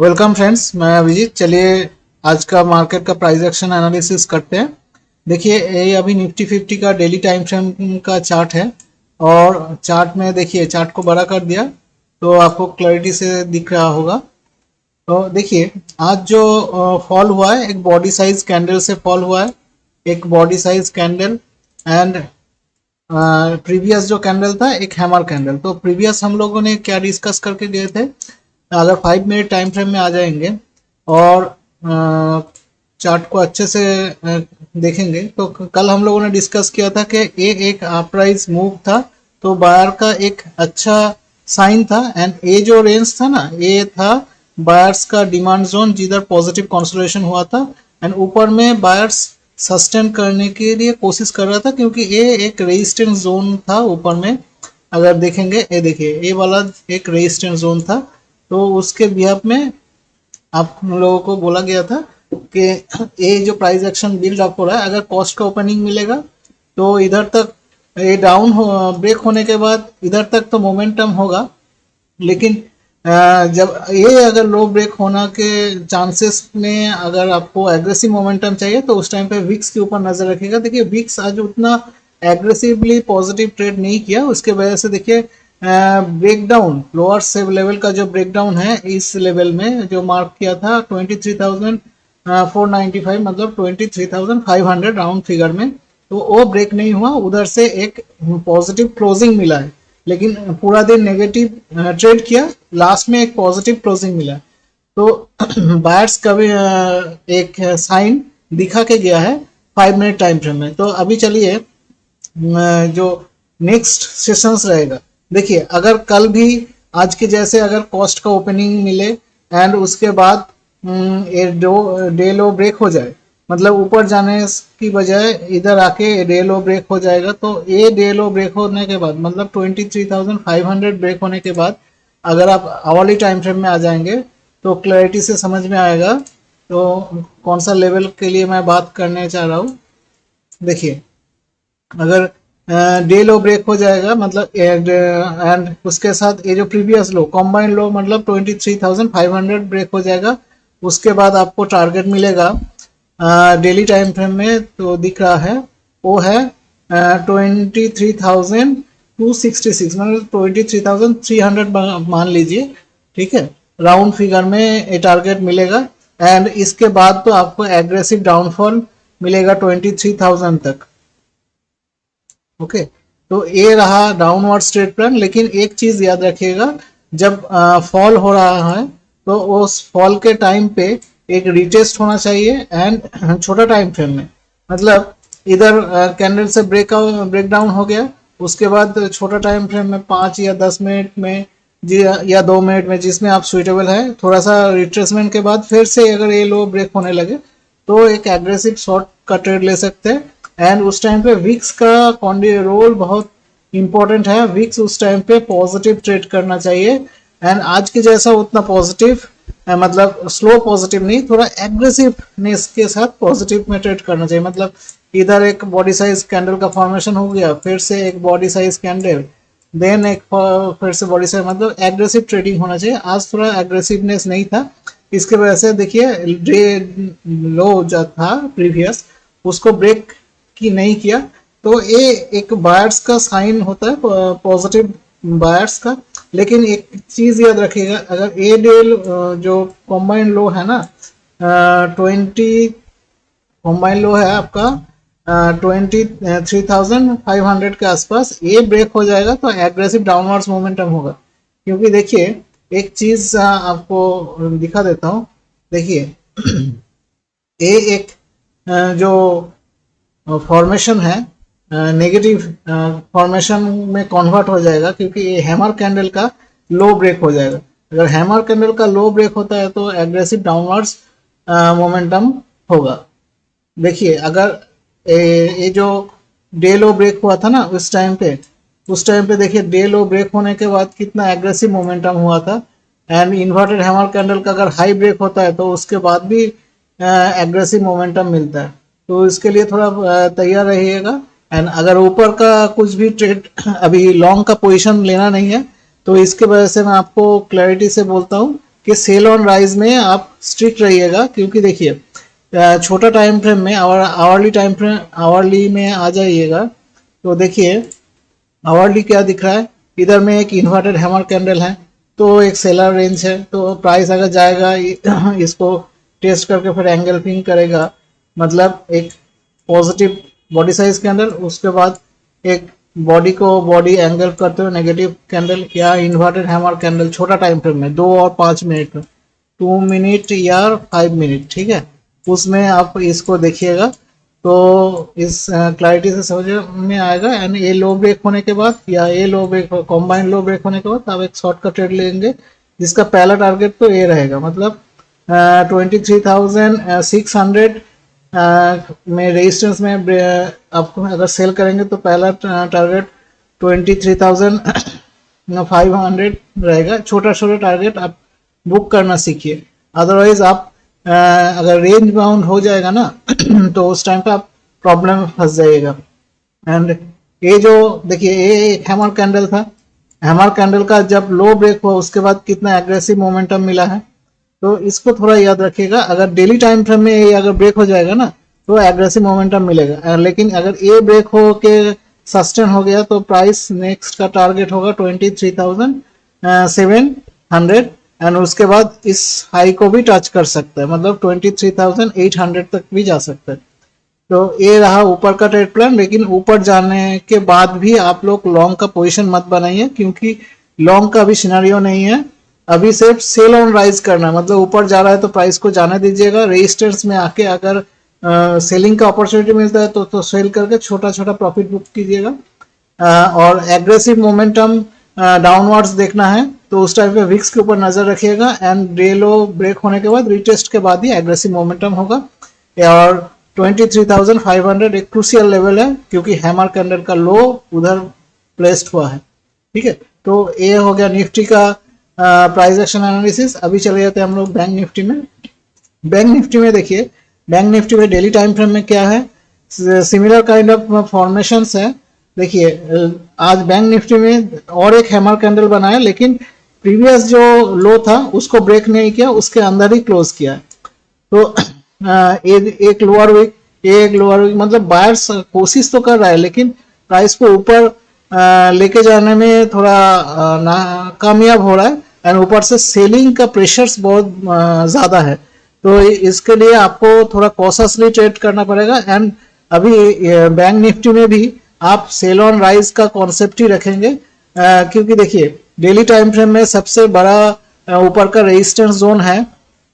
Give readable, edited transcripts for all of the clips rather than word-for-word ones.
Welcome friends, मैं अभिजीत। चलिए आज का मार्केट का प्राइस एक्शन एनालिसिस करते हैं। देखिए ये अभी निफ्टी 50 का डेली टाइम फ्रेम का चार्ट है और चार्ट में देखिए चार्ट को बड़ा कर दिया तो आपको क्लैरिटी से दिख रहा होगा। तो देखिए आज जो फॉल हुआ है एक बॉडी साइज कैंडल से फॉल हुआ है, एक body size candle and previous जो कैंडल था एक हैमर कैंडल। तो प्रीवियस हम लोगों ने क्या डिस्कस करके गए थे, अगर 5 मिनट टाइम फ्रेम में आ जाएंगे और चार्ट को अच्छे से देखेंगे तो कल हम लोगों ने डिस्कस किया था कि ये एक अपराइज मूव था, तो बायर का एक अच्छा साइन था एंड ये जो रेंज था ना ये था बायर्स का डिमांड जोन जिधर पॉजिटिव कंसोलिडेशन हुआ था एंड ऊपर में बायर्स सस्टेन करने के लिए कोशिश कर रहा था क्योंकि ये एक रेजिस्टेंस जोन था ऊपर में। अगर देखेंगे ये देखिए ये वाला एक रेजिस्टेंस जोन था, तो उसके बिहाफ में आप लोगों को बोला गया था कि ये जो प्राइस एक्शन बिल्ड अप हो रहा है, अगर कॉस्ट का ओपनिंग मिलेगा तो इधर तक ये डाउन ब्रेक होने के बाद इधर तक तो मोमेंटम होगा, लेकिन जब ये अगर लो ब्रेक होना के चांसेस में अगर आपको एग्रेसिव मोमेंटम चाहिए तो उस टाइम पे विक्स के ऊपर नजर रखिएगा। देखिए विक्स आज उतना एग्रेसिवली पॉजिटिव ट्रेड नहीं किया, उसके वजह से देखिए ब्रेकडाउन लोअर से लेवल का जो ब्रेकडाउन है इस लेवल में जो मार्क किया था 23,495 मतलब 23,500 राउंड फिगर में, तो वो ब्रेक नहीं हुआ। उधर से एक पॉजिटिव क्लोजिंग मिला है लेकिन पूरा दिन नेगेटिव ट्रेड किया, लास्ट में एक पॉजिटिव क्लोजिंग मिला। तो बायर्स का भी एक साइन दिखा के गया है 5 मिनट टाइम फ्रेम में। तो अभी चलिए जो नेक्स्ट सेशंस रहेगा, देखिए अगर कल भी आज के जैसे अगर कॉस्ट का ओपनिंग मिले एंड उसके बाद डे लो ब्रेक हो जाए, मतलब ऊपर जाने की बजाय इधर आके डे लो ब्रेक हो जाएगा, तो ये डे लो ब्रेक होने के बाद मतलब 23,500 ब्रेक होने के बाद अगर आप आवरली टाइम फ्रेम में आ जाएंगे तो क्लैरिटी से समझ में आएगा तो कौन सा लेवल के लिए मैं बात करने चाह रहा हूँ। देखिए अगर डे लो ब्रेक हो जाएगा मतलब एंड उसके साथ ये जो प्रीवियस लो कॉम्बाइंड लो मतलब 23,500 ब्रेक हो जाएगा, उसके बाद आपको टारगेट मिलेगा डेली टाइम फ्रेम में तो दिख रहा है वो है 23,266 मतलब 23,300 मान लीजिए, ठीक है। राउंड फिगर में ये टारगेट मिलेगा एंड इसके बाद तो आपको एग्रेसिव डाउनफॉल मिलेगा 23,000 तक। ओके तो ये रहा डाउनवर्ड स्ट्रेट प्लान, लेकिन एक चीज याद रखिएगा जब फॉल हो रहा है तो उस फॉल के टाइम पे एक रिटेस्ट होना चाहिए एंड छोटा टाइम फ्रेम में, मतलब इधर कैंडल से ब्रेक डाउन हो गया, उसके बाद छोटा टाइम फ्रेम में 5 या 10 मिनट में या 2 मिनट में जिसमें आप सुइटेबल है, थोड़ा सा रिट्रेसमेंट के बाद फिर से अगर ये लो ब्रेक होने लगे तो एक एग्रेसिव शॉर्ट का ट्रेड ले सकते हैं एंड उस टाइम पे विक्स का रोल बहुत इंपॉर्टेंट है। विक्स उस टाइम पे पॉजिटिव ट्रेड करना चाहिए एंड आज के जैसा उतना पॉजिटिव मतलब स्लो पॉजिटिव नहीं, थोड़ा एग्रेसिवनेस के साथ पॉजिटिव में ट्रेड करना चाहिए। मतलब इधर एक बॉडी साइज कैंडल का फॉर्मेशन हो गया, फिर से एक बॉडी साइज कैंडल, देन एक फिर से बॉडी साइज, मतलब एग्रेसिव ट्रेडिंग होना चाहिए। आज थोड़ा एग्रेसिवनेस नहीं था, इसके वजह से देखिए डे लो जो था प्रीवियस उसको ब्रेक की नहीं किया, तो ये एक बायर्स का साइन होता है पॉजिटिव बायर्स का। लेकिन एक चीज याद रखिएगा, अगर ए डेल जो कॉम्बाइन लो है ना 20 कॉम्बाइन लो है आपका 23,500 के आसपास, ये ब्रेक हो जाएगा तो एग्रेसिव डाउनवर्ड्स मोमेंटम होगा। क्योंकि देखिए एक चीज आपको दिखा देता हूँ, देखिए ये एक जो फॉर्मेशन है नेगेटिव फॉर्मेशन में कन्वर्ट हो जाएगा क्योंकि ये हैमर कैंडल का लो ब्रेक हो जाएगा। अगर हैमर कैंडल का लो ब्रेक होता है तो एग्रेसिव डाउनवर्ड्स मोमेंटम होगा। देखिए अगर ये जो डे लो ब्रेक हुआ था ना उस टाइम पे देखिए डे लो ब्रेक होने के बाद कितना एग्रेसिव मोमेंटम हुआ था एंड इन्वर्टेड हैमर कैंडल का अगर हाई ब्रेक होता है तो उसके बाद भी एग्रेसिव मोमेंटम मिलता है, तो इसके लिए थोड़ा तैयार रहिएगा। एंड अगर ऊपर का कुछ भी ट्रेड अभी लॉन्ग का पोजीशन लेना नहीं है तो इसके वजह से मैं आपको क्लैरिटी से बोलता हूँ कि सेल ऑन राइज में आप स्ट्रिक्ट रहिएगा, क्योंकि देखिए छोटा टाइम फ्रेम में आवरली टाइम फ्रेम आवरली में आ जाइएगा तो देखिए आवरली क्या दिख रहा है, इधर में एक इन्वर्टेड हैमर कैंडल है, तो एक सेलर रेंज है, तो प्राइस अगर जाएगा इसको टेस्ट करके फिर एंगल पिंग करेगा, मतलब एक पॉजिटिव बॉडी साइज कैंडल, उसके बाद एक बॉडी को बॉडी एंगल करते हुए नेगेटिव कैंडल या इन्वर्टेड हैमर कैंडल छोटा टाइम फ्रेम में 2 और 5 मिनट में, 2 मिनट या 5 मिनट, ठीक है, उसमें आप इसको देखिएगा तो इस क्लैरिटी से समझ में आएगा। एंड ये लो ब्रेक होने के बाद या ये लो ब्रेक कॉम्बाइन लो ब्रेक होने के बाद आप एक शॉर्ट का ट्रेड लेंगे, जिसका पहला टारगेट तो ये रहेगा, मतलब 23,600 में रेजिस्टेंस में आपको अगर सेल करेंगे तो पहला टारगेट 23,500 रहेगा। छोटा छोटा टारगेट आप बुक करना सीखिए, अदरवाइज आप अगर रेंज बाउंड हो जाएगा ना तो उस टाइम पे आप प्रॉब्लम में फंस जाइएगा। एंड ये जो देखिए ये एक हैमर कैंडल था, हैमर कैंडल का जब लो ब्रेक हुआ उसके बाद कितना एग्रेसिव मोमेंटम मिला है, तो इसको थोड़ा याद रखिएगा। अगर डेली टाइम फ्रेम में ये अगर ब्रेक हो जाएगा ना तो एग्रेसिव मोमेंटम मिलेगा, लेकिन अगर ये ब्रेक हो के सस्टेन हो गया तो प्राइस नेक्स्ट का टारगेट होगा 23,700 एंड उसके बाद इस हाई को भी टच कर सकता है, मतलब 23,800 तक भी जा सकता है। तो ये रहा ऊपर का ट्रेड प्लान, लेकिन ऊपर जाने के बाद भी आप लोग लॉन्ग का पोजीशन मत बनाइए, क्योंकि लॉन्ग का अभी सिनेरियो नहीं है, अभी सिर्फ सेल ऑन राइज करना है, मतलब ऊपर जा रहा है तो प्राइस को जाने दीजिएगा। रेजिस्टेंस में आके अगर सेलिंग का अपॉर्चुनिटी मिलता है तो सेल करके छोटा छोटा प्रॉफिट बुक कीजिएगा। और एग्रेसिव मोमेंटम डाउनवर्ड्स देखना है तो उस टाइम पे विक्स के ऊपर नजर रखिएगा एंड डे लो ब्रेक होने के बाद रिटेस्ट के बाद ही एग्रेसिव मोमेंटम होगा। और 23,500 एक क्रूशियल लेवल है, क्योंकि हैमर कैंडल का लो उधर प्लेस्ड हुआ है, ठीक है। तो ये हो गया निफ्टी का प्राइस एक्शन एनालिसिस। अभी चले जाते हैं हम लोग बैंक निफ्टी में। बैंक निफ्टी में देखिए, बैंक निफ्टी में डेली टाइम फ्रेम में क्या है, सिमिलर काइंड ऑफ फॉर्मेशंस है। देखिए आज बैंक निफ्टी में और एक हैमर कैंडल बना है, लेकिन प्रीवियस जो लो था उसको ब्रेक नहीं किया, उसके अंदर ही क्लोज किया है। तो एक लोअर वीक मतलब बायर्स कोशिश तो कर रहा है, लेकिन प्राइस को ऊपर लेके जाने में थोड़ा नाकामयाब हो रहा है एंड ऊपर से सेलिंग का प्रेशर्स बहुत ज्यादा है, तो इसके लिए आपको थोड़ा कॉशसली ट्रेड करना पड़ेगा। एंड अभी बैंक निफ्टी में भी आप सेल ऑन राइज का कॉन्सेप्ट ही रखेंगे, क्योंकि देखिए डेली टाइम फ्रेम में सबसे बड़ा ऊपर का रेजिस्टेंस जोन है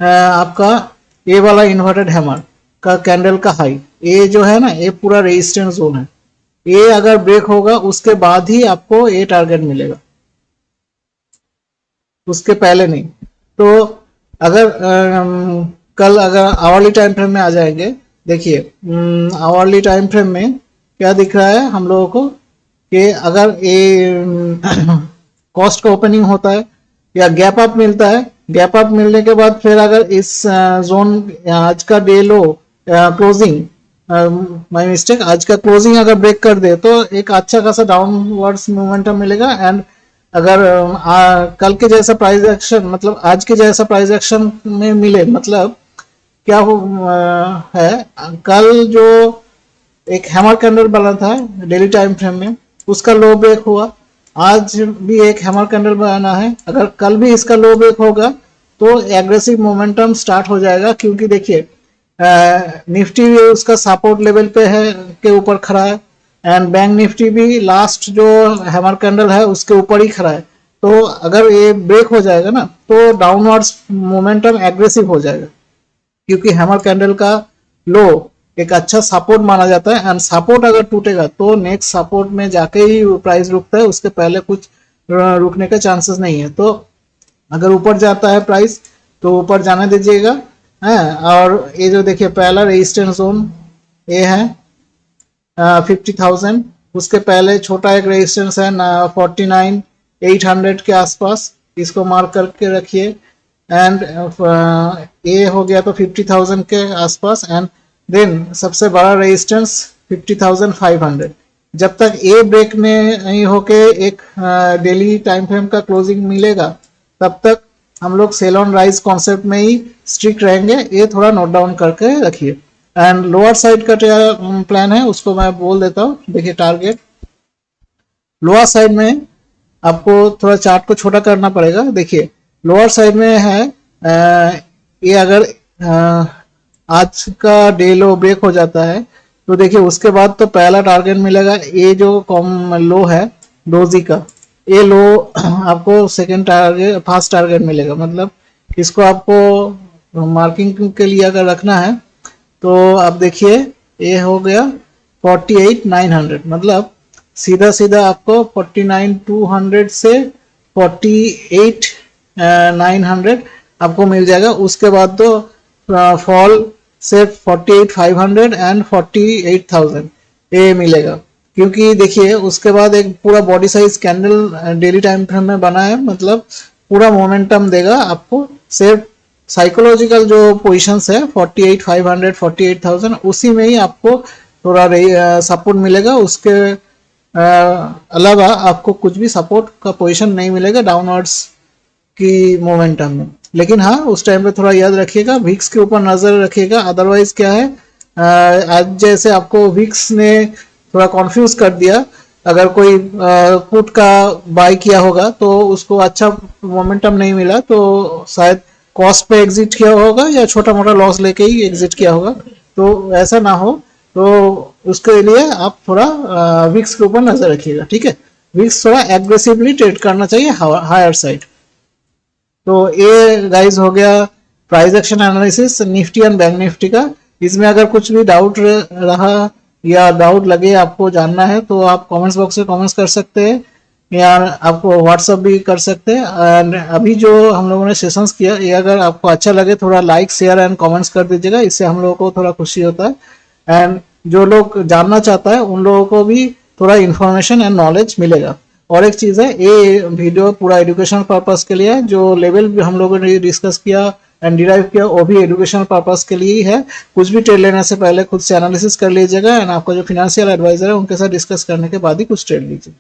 आपका ये वाला इन्वर्टेड हैमर का कैंडल का हाई, ये जो है ना ये पूरा रेजिस्टेंस जोन है, ये अगर ब्रेक होगा उसके बाद ही आपको ये टारगेट मिलेगा, उसके पहले नहीं। तो अगर कल अगर आवरली टाइम फ्रेम में आ जाएंगे, देखिए आवरली टाइम फ्रेम में क्या दिख रहा है हम लोगों को कि अगर ये कॉस्ट का ओपनिंग होता है या गैप अप मिलता है, गैप अप मिलने के बाद फिर अगर इस जोन आज का day low closing my mistake आज का क्लोजिंग अगर ब्रेक कर दे तो एक अच्छा खासा डाउनवर्ड्स मोमेंटम मिलेगा। एंड अगर कल के जैसा प्राइस एक्शन मतलब आज के जैसा प्राइस एक्शन में मिले, मतलब क्या हो है, कल जो एक हैमर कैंडल बना था डेली टाइम फ्रेम में उसका लो ब्रेक हुआ, आज भी एक हैमर कैंडल बना है, अगर कल भी इसका लो ब्रेक होगा तो एग्रेसिव मोमेंटम स्टार्ट हो जाएगा, क्योंकि देखिए निफ्टी भी उसका सपोर्ट लेवल पे है के ऊपर खड़ा है एंड बैंक निफ्टी भी लास्ट जो हैमर कैंडल है उसके ऊपर ही खड़ा है। तो अगर ये ब्रेक हो जाएगा ना तो डाउनवर्ड्स मोमेंटम एग्रेसिव हो जाएगा, क्योंकि हैमर कैंडल का लो एक अच्छा सपोर्ट माना जाता है एंड सपोर्ट अगर टूटेगा तो नेक्स्ट सपोर्ट में जाके ही प्राइस रुकता है, उसके पहले कुछ रुकने का चांसेस नहीं है। तो अगर ऊपर जाता है प्राइस तो ऊपर जाने दीजिएगा है। और ये जो देखिए पहला रेजिस्टेंस जोन ये है 50,000, उसके पहले छोटा एक रेजिस्टेंस है 49,800 के आसपास, इसको मार्क करके रखिए। एंड ये हो गया तो 50,000 के आसपास एंड देन सबसे बड़ा रेजिस्टेंस 50,500। जब तक ये ब्रेक नहीं होके एक डेली टाइम फ्रेम का क्लोजिंग मिलेगा तब तक हम लोग सेल ऑन राइज कॉन्सेप्ट में ही स्ट्रिक्ट रहेंगे, ये थोड़ा नोट डाउन करके रखिए। एंड लोअर साइड का प्लान है उसको मैं बोल देता हूँ। देखिए टारगेट लोअर साइड में आपको थोड़ा चार्ट को छोटा करना पड़ेगा। देखिए लोअर साइड में है ये अगर आज का डे लो ब्रेक हो जाता है तो देखिए उसके बाद तो पहला टारगेट मिलेगा, ये जो कॉम लो है डोजी का, ये लो आपको सेकंड टारगेट फर्स्ट टारगेट मिलेगा। मतलब इसको आपको मार्किंग के लिए अगर रखना है तो आप देखिए ये हो गया 48,900, मतलब सीधा सीधा आपको 49,200 से 48,900 आपको मिल जाएगा। उसके बाद तो फॉल से 48,500 एंड 48,000 ये मिलेगा, क्योंकि देखिए उसके बाद एक पूरा body size candle daily time frame में बना है, मतलब पूरा मोमेंटम देगा आपको। सिर्फ साइकोलॉजिकल जो पोजीशंस है 48,500 48,000 उसी में ही आपको थोड़ा सपोर्ट मिलेगा। उसके अलावा आपको कुछ भी सपोर्ट का पोजीशन नहीं मिलेगा डाउनवर्ड्स की मोमेंटम में। लेकिन हाँ उस टाइम पे थोड़ा याद रखिएगा, विक्स के ऊपर नजर रखिएगा। अदरवाइज क्या है आज जैसे आपको विक्स ने थोड़ा कंफ्यूज कर दिया, अगर कोई पुट का बाय किया होगा तो उसको अच्छा मोमेंटम नहीं मिला तो शायद कॉस्ट पे एग्जिट किया होगा या छोटा मोटा लॉस लेके ही एग्जिट किया होगा। तो ऐसा ना हो, तो उसके लिए आप थोड़ा विक्स के ऊपर नजर रखिएगा, ठीक है। विक्स थोड़ा एग्रेसिवली ट्रेड करना चाहिए हायर साइड। तो ये गाइज हो गया price action analysis Nifty and bank Nifty का। इसमें अगर कुछ भी डाउट रहा या डाउट लगे आपको जानना है तो आप कमेंट्स बॉक्स में कमेंट्स कर सकते हैं या आपको व्हाट्सअप भी कर सकते हैं। एंड अभी जो हम लोगों ने सेशंस किया ये अगर आपको अच्छा लगे थोड़ा लाइक शेयर एंड कमेंट्स कर दीजिएगा, इससे हम लोगों को थोड़ा खुशी होता है। एंड जो लोग जानना चाहता है उन लोगों को भी थोड़ा इन्फॉर्मेशन एंड नॉलेज मिलेगा। और एक चीज़ है, ये वीडियो पूरा एजुकेशनल पर्पस के लिए है। जो लेवल भी हम लोगों ने डिस्कस किया एंड डिराइव किया वो भी एजुकेशनल पर्पस के लिए ही है। कुछ भी ट्रेड लेने से पहले खुद से एनालिसिस कर लीजिएगा एंड आपका जो फिनेंशियल एडवाइजर है उनके साथ डिस्कस करने के बाद ही कुछ ट्रेड लीजिए।